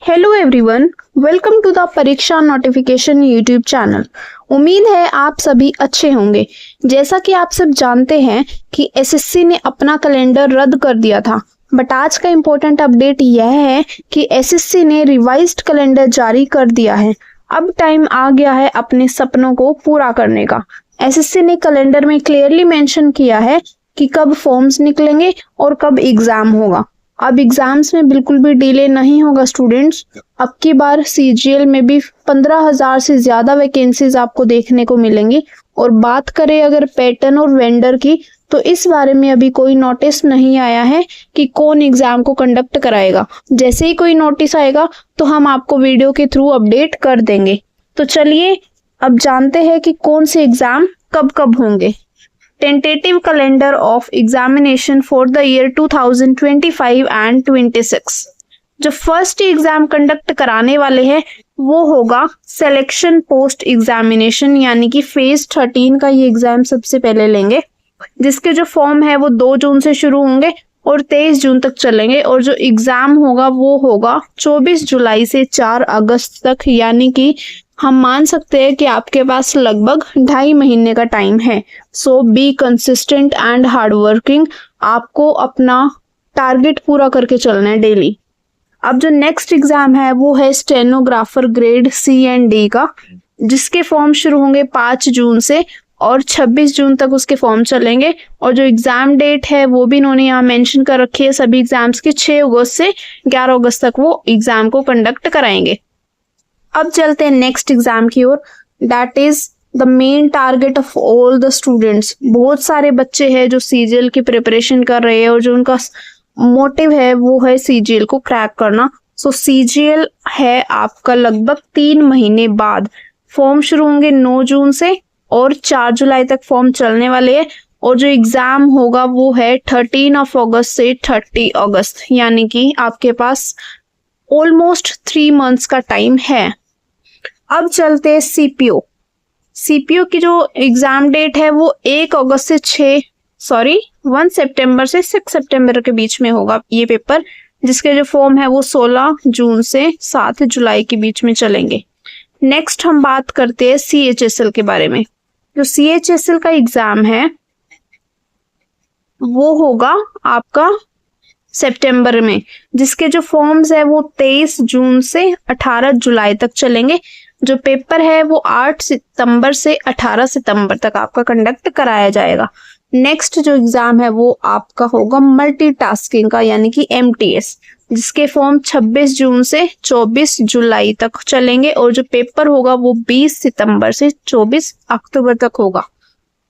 Hello everyone, welcome to the Pariksha notification YouTube channel. उम्मीद है आप सभी अच्छे होंगे। जैसा कि आप सब जानते हैं कि एसएससी ने अपना कैलेंडर रद्द कर दिया था, बट आज का इम्पोर्टेंट अपडेट यह है कि एसएससी ने रिवाइज्ड कैलेंडर जारी कर दिया है। अब टाइम आ गया है अपने सपनों को पूरा करने का। एसएससी ने कैलेंडर में क्लियरली मेंशन किया है कि कब फॉर्म्स निकलेंगे और कब एग्जाम होगा। अब एग्जाम्स में बिल्कुल भी डिले नहीं होगा स्टूडेंट्स। अब की बार सीजीएल में भी 15,000 से ज्यादा वैकेंसीज आपको देखने को मिलेंगी। और बात करें अगर पैटर्न और वेंडर की, तो इस बारे में अभी कोई नोटिस नहीं आया है कि कौन एग्जाम को कंडक्ट कराएगा। जैसे ही कोई नोटिस आएगा तो हम आपको वीडियो के थ्रू अपडेट कर देंगे। तो चलिए अब जानते हैं कि कौन से एग्जाम कब कब होंगे। Tentative calendar of examination for the year 2025 and 26। जो फर्स्ट एग्जाम कंडक्ट कराने वाले हैं वो होगा सिलेक्शन पोस्ट एग्जामिनेशन, यानी कि फेज 13 का ये एग्जाम सबसे पहले लेंगे, जिसके जो फॉर्म है वो 2 जून से शुरू होंगे और 23 जून तक चलेंगे। और जो एग्जाम होगा वो होगा 24 जुलाई से 4 अगस्त तक, यानी कि हम मान सकते हैं कि आपके पास लगभग 2.5 महीने का टाइम है। So be consistent and hard working. आपको अपना टारगेट पूरा करके चलना है डेली। अब जो नेक्स्ट एग्जाम है वो है stenographer grade C and D का, जिसके फॉर्म शुरू होंगे 5 जून से और 26 जून तक उसके फॉर्म चलेंगे। और जो एग्जाम डेट है वो भी इन्होंने यहाँ मेंशन कर रखी है सभी एग्जाम्स की, 6 अगस्त से 11 अगस्त तक वो एग्जाम को कंडक्ट कराएंगे। अब चलते हैं नेक्स्ट एग्जाम की ओर। That is the main target of all the students. बहुत सारे बच्चे हैं जो सीजीएल की प्रिपरेशन कर रहे हैं और जो उनका मोटिव है वो है सीजीएल को क्रैक करना। सो सीजीएल है आपका लगभग 3 महीने बाद। फॉर्म शुरू होंगे 9 जून से और 4 जुलाई तक फॉर्म चलने वाले हैं। और जो एग्जाम होगा वो है 13 अगस्त से 30 अगस्त, यानी कि आपके पास ऑलमोस्ट 3 मंथ्स का टाइम है। अब चलते हैं सीपीओ। सीपीओ की जो एग्जाम डेट है वो 1 सितंबर से 6 सितंबर के बीच में होगा ये पेपर, जिसके जो फॉर्म है वो 16 जून से 7 जुलाई के बीच में चलेंगे। नेक्स्ट हम बात करते हैं सीएचएसएल के बारे में। जो सीएचएसएल का एग्जाम है वो होगा आपका सितंबर में, जिसके जो फॉर्म्स है वो 23 जून से 18 जुलाई तक चलेंगे। जो पेपर है वो 8 सितंबर से 18 सितंबर तक आपका कंडक्ट कराया जाएगा। नेक्स्ट जो एग्जाम है वो आपका होगा मल्टीटास्किंग का, यानी कि एमटीएस, जिसके फॉर्म 26 जून से 24 जुलाई तक चलेंगे। और जो पेपर होगा वो 20 सितंबर से 24 अक्टूबर तक होगा।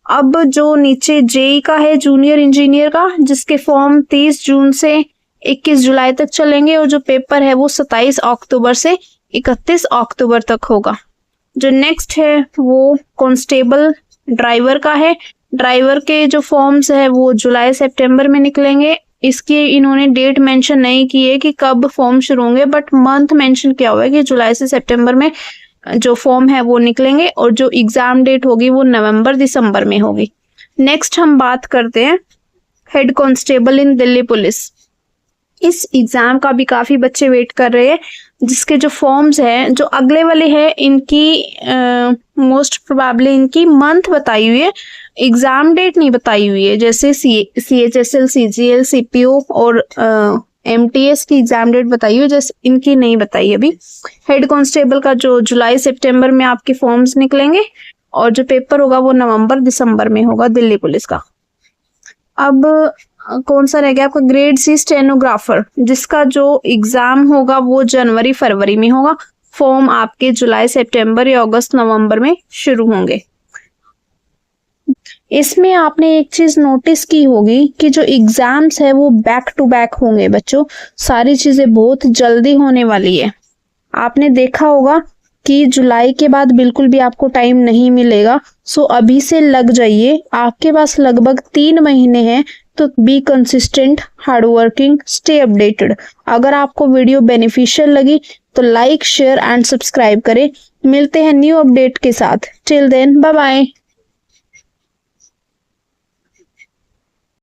अब जो नीचे जेई का है जूनियर इंजीनियर का, जिसके फॉर्म 30 जून से 21 जुलाई तक चलेंगे। और जो पेपर है वो 27 अक्टूबर से 31 अक्टूबर तक होगा। जो नेक्स्ट है वो कांस्टेबल ड्राइवर का है। ड्राइवर के जो फॉर्म्स है वो जुलाई सितंबर में निकलेंगे। इसकी इन्होंने डेट मेंशन नहीं की है कि कब फॉर्म शुरू होंगे, बट मंथ मेंशन किया हुआ है कि जुलाई से सितंबर में जो फॉर्म है वो निकलेंगे। और जो एग्जाम डेट होगी वो नवंबर दिसंबर में होगी। नेक्स्ट हम बात करते हैं हेड कांस्टेबल इन दिल्ली पुलिस। इस एग्जाम का भी काफी बच्चे वेट कर रहे हैं, जिसके जो फॉर्म्स हैं जो अगले वाले हैं इनकी मोस्ट प्रोबेबली इनकी मंथ बताई हुई है, एग्जाम डेट नहीं बताई हुई है। जैसे सीएचएसएल, सीजीएल, सीपीओ और एमटीएस की एग्जाम डेट बताई हुई है, जैसे इनकी नहीं बताई अभी। हेड कांस्टेबल का जो जुलाई सितंबर में आपके फॉर्म्स निकलेंगे और जो पेपर होगा वो नवंबर दिसंबर में होगा दिल्ली पुलिस का। अब कौन सा रह गया आपका ग्रेड सी स्टेनोग्राफर, जिसका जो एग्जाम होगा वो जनवरी फरवरी में होगा। फॉर्म आपके जुलाई सितंबर या अगस्त नवंबर में शुरू होंगे। इसमें आपने एक चीज नोटिस की होगी कि जो एग्जाम्स है वो बैक टू बैक होंगे बच्चों। सारी चीजें बहुत जल्दी होने वाली है। आपने देखा होगा कि जुलाई के बाद बिल्कुल भी आपको टाइम नहीं मिलेगा। सो अभी से लग जाइए, आपके पास लगभग 3 महीने हैं। तो be consistent, hard working, stay updated. अगर आपको वीडियो बेनिफिशियल लगी तो लाइक, शेयर एंड सब्सक्राइब करें। मिलते हैं न्यू अपडेट के साथ। Till then bye bye.